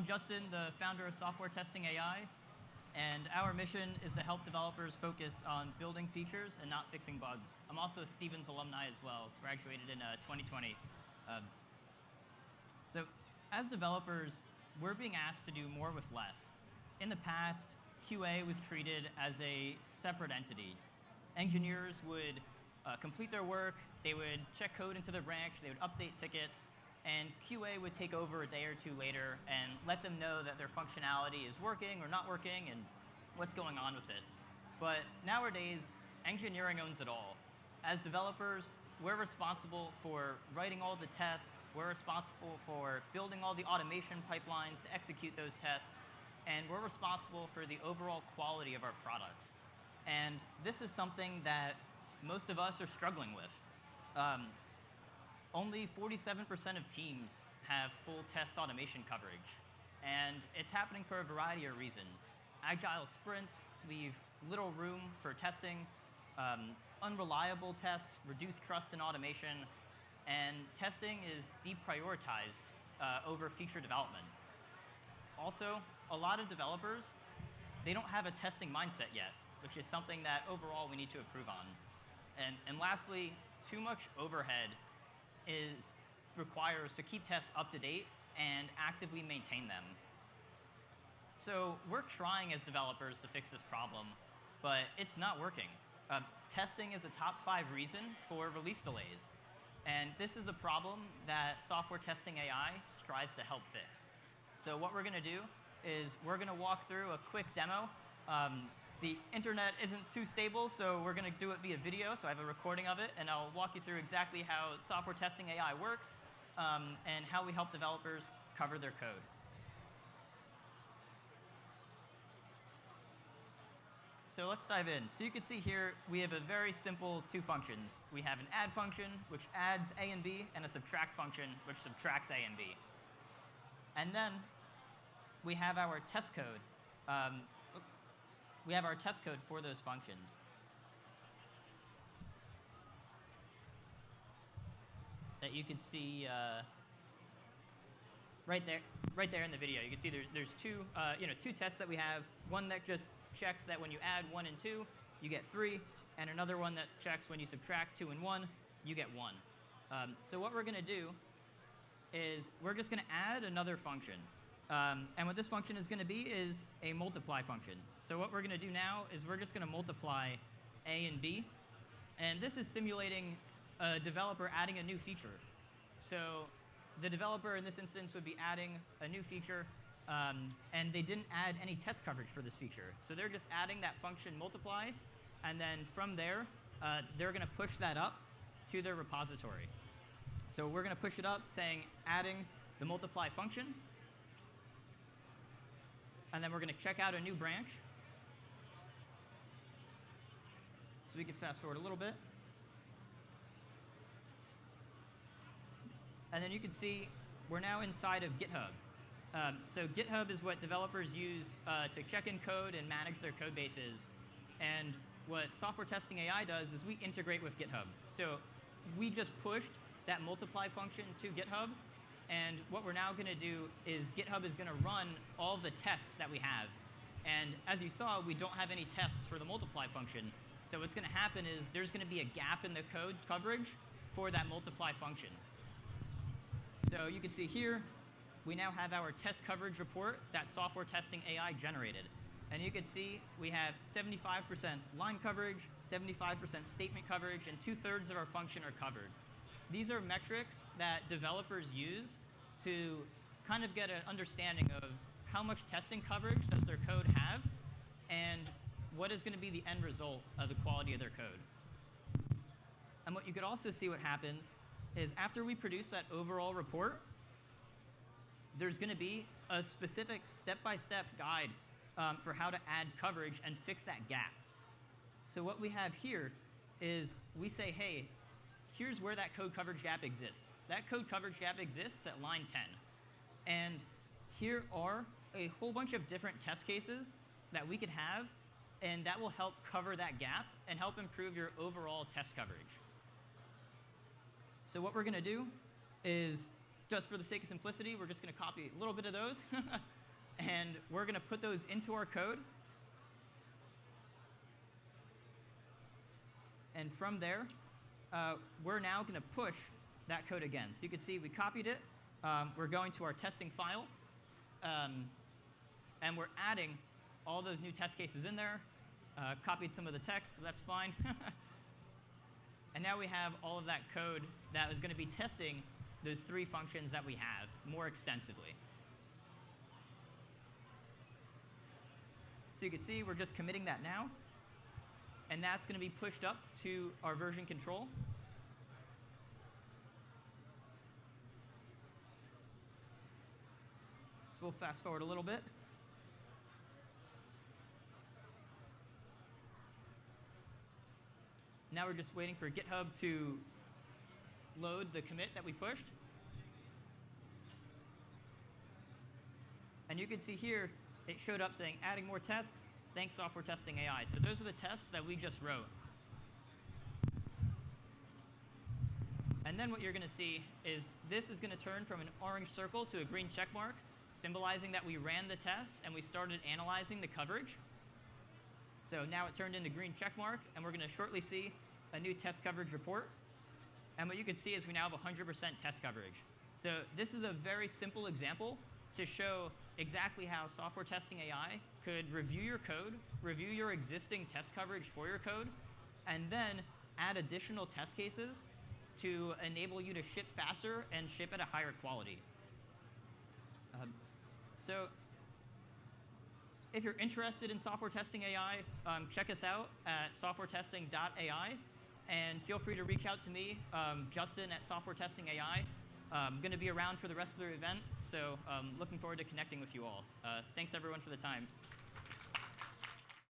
Justin, the founder of Softwaretesting AI, and our mission is to help developers focus on building features and not fixing bugs. I'm also a Stevens alumni as well, graduated in 2020. So as developers, we're being asked to do more with less. In the past, QA was treated as a separate entity. Engineers would complete their work, they would check code into their branch, they would update tickets, and QA would take over a day or two later and let them know that their functionality is working or not working and what's going on with it. But nowadays, engineering owns it all. As developers, we're responsible for writing all the tests, we're responsible for building all the automation pipelines to execute those tests, and we're responsible for the overall quality of our products. And this is something that most of us are struggling with. Only 47% of teams have full test automation coverage, and it's happening for a variety of reasons. Agile sprints leave little room for testing, unreliable tests reduce trust in automation, and testing is deprioritized over feature development. Also, a lot of developers, they don't have a testing mindset yet, which is something that overall we need to improve on. And lastly, too much overhead requires to keep tests up to date and actively maintain them. So we're trying as developers to fix this problem, but it's not working. Testing is a top 5 reason for release delays. And this is a problem that Softwaretesting AI strives to help fix. So what we're going to do is we're going to walk through a quick demo. The internet isn't too stable, so we're going to do it via video. So I have a recording of it, and I'll walk you through exactly how Softwaretesting AI works and how we help developers cover their code. So let's dive in. So you can see here, we have a very simple 2 functions. We have an add function, which adds A and B, and a subtract function, which subtracts A and B. And then we have our test code. We have our test code for those functions. That you can see right there in the video. You can see there's two tests that we have. One that just checks that when you add 1 and 2, you get 3, and another one that checks when you subtract 2 and 1, you get 1. So what we're going to do is we're just going to add another function. And what this function is going to be is a multiply function. So what we're going to do now is we're just going to multiply A and B. And this is simulating a developer adding a new feature. So the developer in this instance would be adding a new feature, and they didn't add any test coverage for this feature. So they're just adding that function multiply, and then from there, they're going to push that up to their repository. So we're going to push it up saying adding the multiply function. And then we're going to check out a new branch. So we can fast forward a little bit. And then you can see we're now inside of GitHub. So GitHub is what developers use to check in code and manage their code bases. And what Softwaretesting AI does is we integrate with GitHub. So we just pushed that multiply function to GitHub. And what we're now going to do is GitHub is going to run all of the tests that we have. And as you saw, we don't have any tests for the multiply function. So what's going to happen is there's going to be a gap in the code coverage for that multiply function. So you can see here, we now have our test coverage report that Softwaretesting AI generated. And you can see we have 75% line coverage, 75% statement coverage, and 2/3 of our function are covered. These are metrics that developers use to kind of get an understanding of how much testing coverage does their code have and what is going to be the end result of the quality of their code. And what you could also see what happens is after we produce that overall report, there's going to be a specific step-by-step guide for how to add coverage and fix that gap. So what we have here is we say, hey, here's where that code coverage gap exists. That code coverage gap exists at line 10. And here are a whole bunch of different test cases that we could have, and that will help cover that gap and help improve your overall test coverage. So what we're going to do is, just for the sake of simplicity, we're just going to copy a little bit of those. And we're going to put those into our code. And from there, we're now going to push that code again. So you can see we copied it. We're going to our testing file. And we're adding all those new test cases in there. Copied some of the text, but that's fine. And now we have all of that code that is going to be testing those 3 functions that we have more extensively. So you can see we're just committing that now. And that's going to be pushed up to our version control. So we'll fast forward a little bit. Now we're just waiting for GitHub to load the commit that we pushed. And you can see here, it showed up saying, adding more tests, thanks Software Testing AI. So those are the tests that we just wrote. And then what you're going to see is this is going to turn from an orange circle to a green check mark, symbolizing that we ran the tests and we started analyzing the coverage. So now it turned into green check mark, and we're going to shortly see a new test coverage report. And what you can see is we now have 100% test coverage. So this is a very simple example to show exactly how Software Testing AI could review your code, review your existing test coverage for your code, and then add additional test cases to enable you to ship faster and ship at a higher quality. So if you're interested in Software Testing AI, check us out at softwaretesting.ai. And feel free to reach out to me, Justin at Software Testing AI. I'm going to be around for the rest of the event, so looking forward to connecting with you all. Thanks, everyone, for the time.